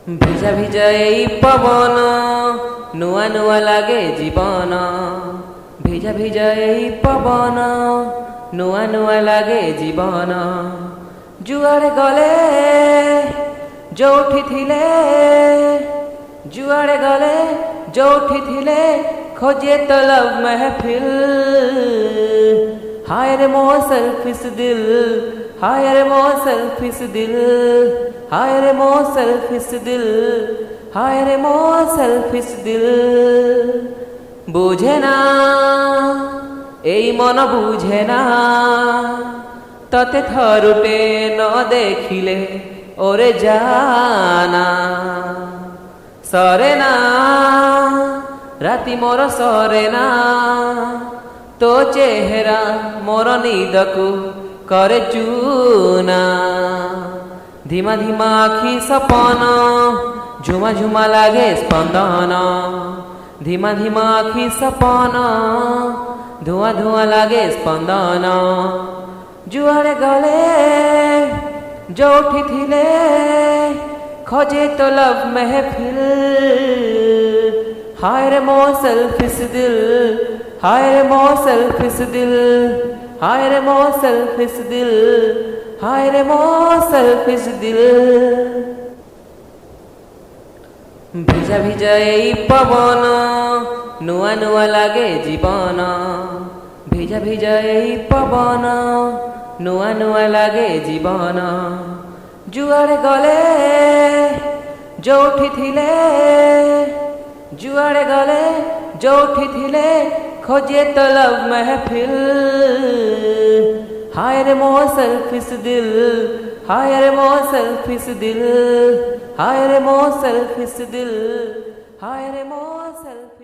ভিজা ভিজা এই পবন নুয়া নুয়া লাগে জীবন। ভিজা ভিজা এই পবন নুয়া নুয়া লাগে জীবন। जुआड़े गले जोठी थिले, जुआड़े गले जोठी थिले खोजे तो लव महफिल। हाय रे मो सेल्फिश दिल, हाय रे मो सेल्फिश दिल, हाय रे मो सेल्फिश दिल, हाय रे मो सेल्फिश दिल। बुझे ना এই মন বুঝে না, तते थरुटे न देखिले ओरे जाना। सरे ना राति मोर सरे ना, तो चेहरा मोर नीदकु करे चूना। धीमा धीमा आखि सपन झुमा झुमा लागे स्पंदन। धीमा धीमा आखि सपन धुआं धुआं लागे स्पंदन। जुआड़े गले जोठी थिले खोजे तो लव महफिल। हाय रे मो सेल्फिश दिल, हाय रे मो सेल्फिश दिल, हाय रे मो सेल्फिश दिल, हाय रे मो सेल्फिश दिल। ভিজা ভিজা এই পবন নুয়া নুয়া লাগে জীবন। ভিজা ভিজা এই পবন নুয়া নুয়া লাগে জীবন। जुआड़े गले जोठी थिले, जुआड़े गले जोठी थिले खोजे तो लव महफिल। हाय रे मो सेल्फिश दिल, हाय रे मो सेल्फिश दिल, हाय रे मो सेल्फिश दिल, हाय रे मो सेल्फिश